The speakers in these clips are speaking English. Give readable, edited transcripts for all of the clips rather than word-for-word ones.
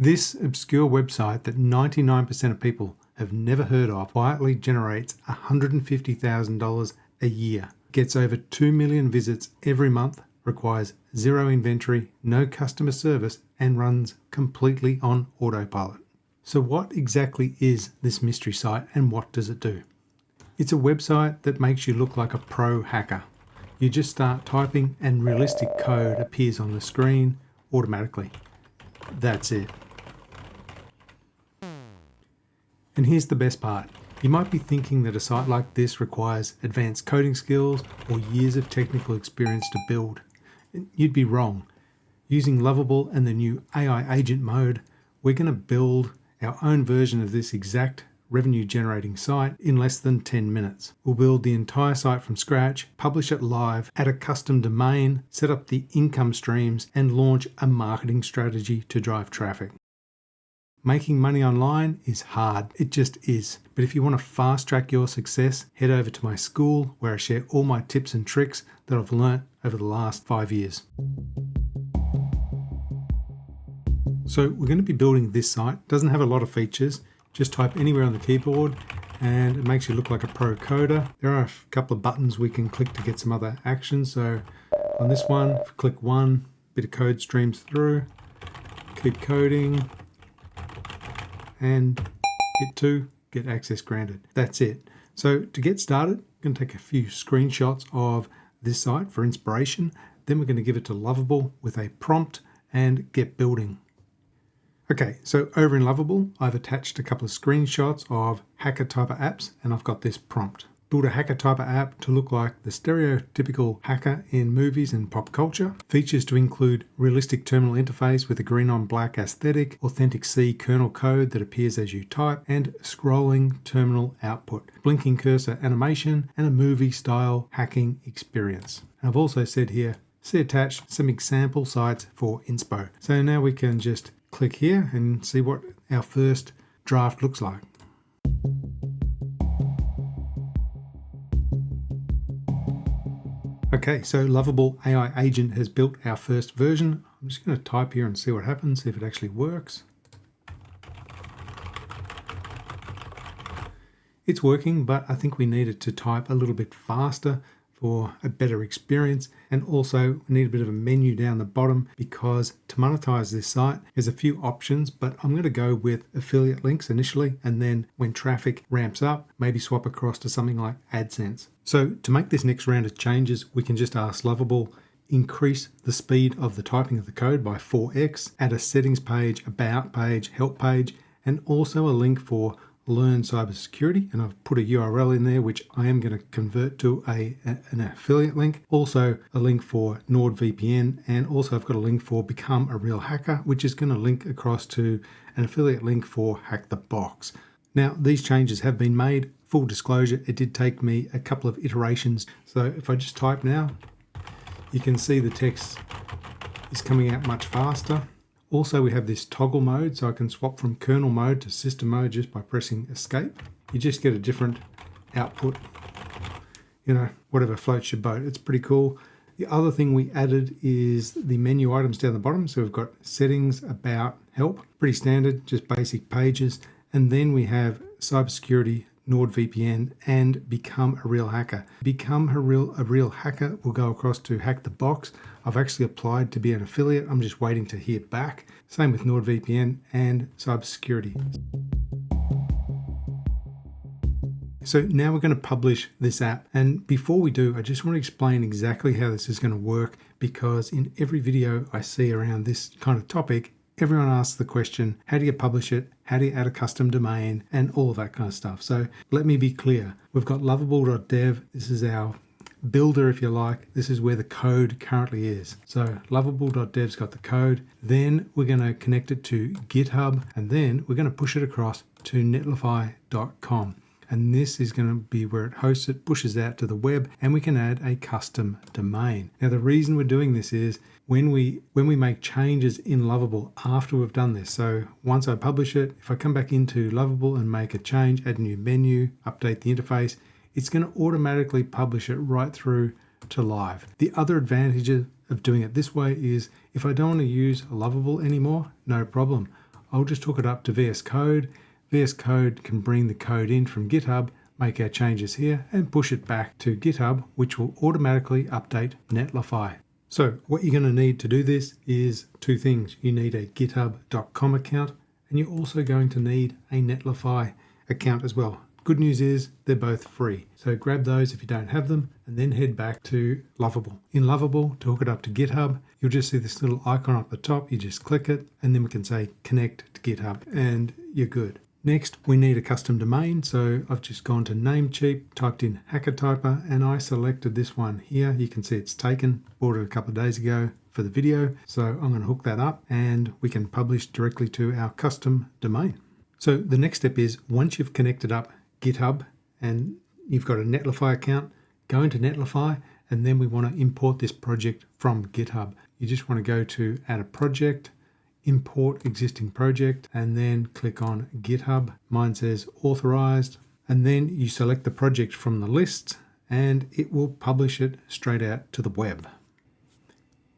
This obscure website that 99% of people have never heard of quietly generates $150,000 a year, gets over 2 million visits every month, requires zero inventory, no customer service, and runs completely on autopilot. So what exactly is this mystery site and what does it do? It's a website that makes you look like a pro hacker. You just start typing and realistic code appears on the screen automatically. That's it. And here's the best part. You might be thinking that a site like this requires advanced coding skills or years of technical experience to build. You'd be wrong. Using Lovable and the new AI agent mode, we're going to build our own version of this exact revenue generating site in less than 10 minutes. We'll build the entire site from scratch, publish it live, add a custom domain, set up the income streams, and launch a marketing strategy to drive traffic. Making money online is hard, it just is. But if you want to fast track your success, head over to my school where I share all my tips and tricks that I've learnt over the last 5 years. So we're going to be building this site. It doesn't have a lot of features. Just type anywhere on the keyboard and it makes you look like a pro coder. There are a couple of buttons we can click to get some other actions. So on this one, if you click one, bit of code streams through, keep coding, and hit 2, get access granted. That's it. So to get started, I'm going to take a few screenshots of this site for inspiration. Then we're going to give it to Lovable with a prompt and get building. Okay, so over in Lovable, I've attached a couple of screenshots of hacker type of apps and I've got this prompt. Build a hacker type of app to look like the stereotypical hacker in movies and pop culture. Features to include realistic terminal interface with a green on black aesthetic, authentic C kernel code that appears as you type, and scrolling terminal output, blinking cursor animation, and a movie style hacking experience. And I've also said here, see attached some example sites for inspo. So now we can just click here and see what our first draft looks like. Okay, so Lovable AI agent has built our first version. I'm just going to type here and see what happens, if it actually works. It's working, but I think we needed to type a little bit faster for a better experience, and also we need a bit of a menu down the bottom because to monetize this site there's a few options, but I'm going to go with affiliate links initially, and then when traffic ramps up maybe swap across to something like AdSense. So to make this next round of changes, we can just ask Lovable, increase the speed of the typing of the code by 4x, add a settings page, about page, help page, and also a link for learn cybersecurity, and I've put a URL in there which I am going to convert to an affiliate link. Also a link for NordVPN, and also I've got a link for Become a Real Hacker, which is going to link across to an affiliate link for Hack the Box. Now these changes have been made. Full disclosure, it did take me a couple of iterations. So if I just type now, you can see the text is coming out much faster. Also, we have this toggle mode, so I can swap from kernel mode to system mode just by pressing escape. You just get a different output, whatever floats your boat. It's pretty cool. The other thing we added is the menu items down the bottom. So we've got settings, about, help, pretty standard, just basic pages. And then we have cybersecurity, NordVPN, and Become a Real Hacker. Become a real hacker will go across to Hack the Box. I've actually applied to be an affiliate. I'm just waiting to hear back. Same with NordVPN and cybersecurity. So now we're going to publish this app. And before we do, I just want to explain exactly how this is going to work, because in every video I see around this kind of topic, everyone asks the question, how do you publish it? How do you add a custom domain? And all of that kind of stuff. So let me be clear. We've got lovable.dev. This is our builder, if you like. This is where the code currently is. So lovable.dev's got the code. Then we're going to connect it to GitHub, and then we're going to push it across to netlify.com. And this is going to be where it hosts it, pushes out to the web, and we can add a custom domain. Now the reason we're doing this is when we make changes in Lovable after we've done this. So once I publish it, if I come back into Lovable and make a change, add a new menu, update the interface, it's going to automatically publish it right through to live. The other advantage of doing it this way is if I don't want to use Lovable anymore, no problem. I'll just hook it up to VS Code. VS Code can bring the code in from GitHub, make our changes here, and push it back to GitHub, which will automatically update Netlify. So what you're going to need to do this is two things. You need a github.com account, and you're also going to need a Netlify account as well. Good news is they're both free. So grab those if you don't have them, and then head back to Lovable. In Lovable, to hook it up to GitHub, you'll just see this little icon up the top. You just click it, and then we can say connect to GitHub, and you're good. Next, we need a custom domain. So I've just gone to Namecheap, typed in HackerTyper, and I selected this one here. You can see it's taken, bought it a couple of days ago for the video. So I'm going to hook that up, and we can publish directly to our custom domain. So the next step is, once you've connected up GitHub and you've got a Netlify account, go into Netlify, and then we want to import this project from GitHub. You just want to go to add a project, import existing project, and then click on GitHub. Mine says authorized, and then you select the project from the list and it will publish it straight out to the web.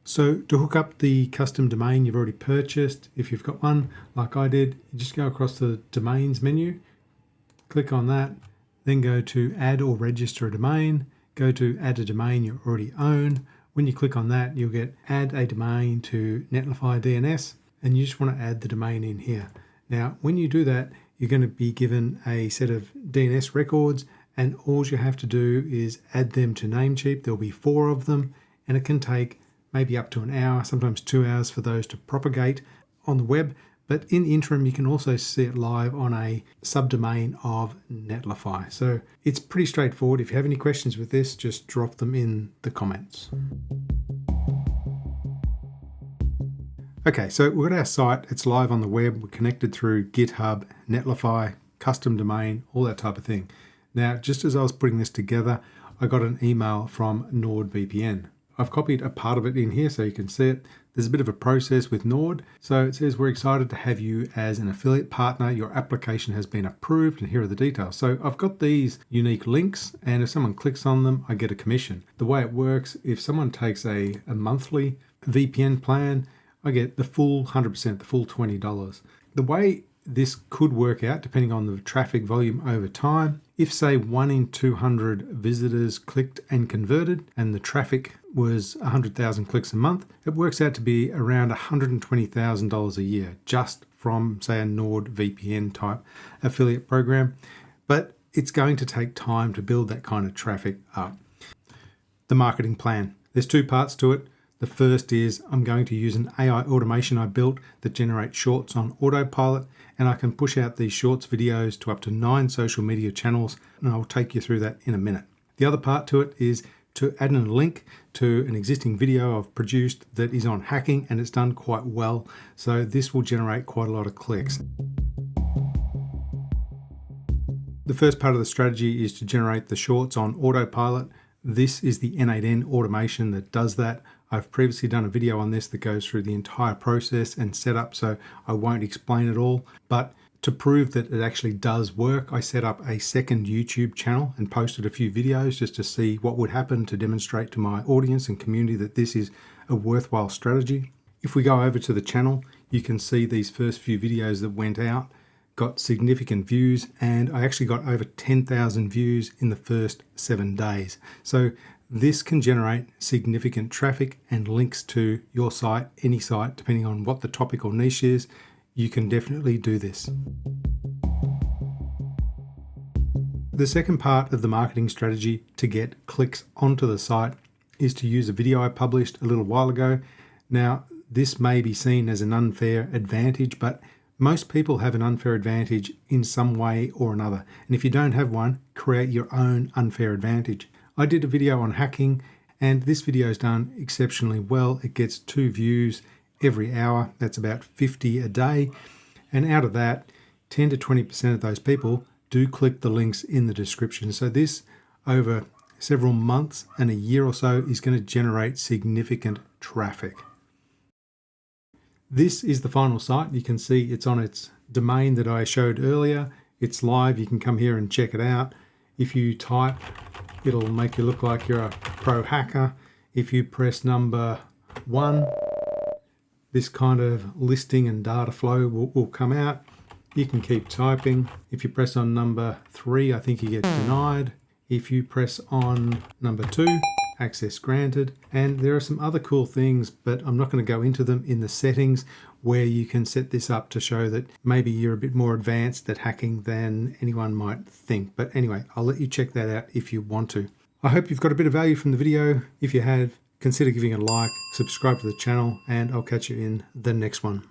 So to hook up the custom domain you've already purchased, if you've got one like I did, you just go across the domains menu, click on that, then go to add or register a domain, go to add a domain you already own. When you click on that, you'll get add a domain to Netlify DNS, and you just want to add the domain in here. Now, when you do that, you're going to be given a set of DNS records, and all you have to do is add them to Namecheap. There'll be 4 of them, and it can take maybe up to an hour, sometimes 2 hours for those to propagate on the web. But in the interim, you can also see it live on a subdomain of Netlify. So it's pretty straightforward. If you have any questions with this, just drop them in the comments. Okay, so we've got our site. It's live on the web. We're connected through GitHub, Netlify, custom domain, all that type of thing. Now, just as I was putting this together, I got an email from NordVPN. I've copied a part of it in here so you can see it. There's a bit of a process with Nord. So it says, we're excited to have you as an affiliate partner. Your application has been approved, and here are the details. So I've got these unique links, and if someone clicks on them, I get a commission. The way it works, if someone takes a monthly VPN plan, I get the full 100%, the full $20. The way this could work out, depending on the traffic volume over time, if say 1 in 200 visitors clicked and converted, and the traffic was 100,000 clicks a month, it works out to be around $120,000 a year, just from say a NordVPN type affiliate program. But it's going to take time to build that kind of traffic up. The marketing plan. There's 2 parts to it. The first is I'm going to use an AI automation I built that generates shorts on autopilot, and I can push out these shorts videos to up to 9 social media channels, and I'll take you through that in a minute. The other part to it is to add in a link to an existing video I've produced that is on hacking, and it's done quite well. So this will generate quite a lot of clicks. The first part of the strategy is to generate the shorts on autopilot. This is the N8N automation that does that. I've previously done a video on this that goes through the entire process and setup, so I won't explain it all. But to prove that it actually does work, I set up a second YouTube channel and posted a few videos just to see what would happen, to demonstrate to my audience and community that this is a worthwhile strategy. If we go over to the channel, you can see these first few videos that went out got significant views, and I actually got over 10,000 views in the first 7 days. So this can generate significant traffic and links to your site, any site, depending on what the topic or niche is. You can definitely do this. The second part of the marketing strategy to get clicks onto the site is to use a video I published a little while ago. Now, this may be seen as an unfair advantage, but most people have an unfair advantage in some way or another. And if you don't have one, create your own unfair advantage. I did a video on hacking, and this video is done exceptionally well. It gets 2 views every hour. That's about 50 a day. And out of that, 10 to 20% of those people do click the links in the description. So this, over several months and a year or so, is going to generate significant traffic. This is the final site. You can see it's on its domain that I showed earlier. It's live. You can come here and check it out. If you type, it'll make you look like you're a pro hacker. If you press number 1, this kind of listing and data flow will come out. You can keep typing. If you press on number 3, I think you get denied. If you press on number 2, access granted. And there are some other cool things, but I'm not going to go into them in the settings, where you can set this up to show that maybe you're a bit more advanced at hacking than anyone might think. But anyway, I'll let you check that out if you want to. I hope you've got a bit of value from the video. If you have, consider giving it a like, subscribe to the channel, and I'll catch you in the next one.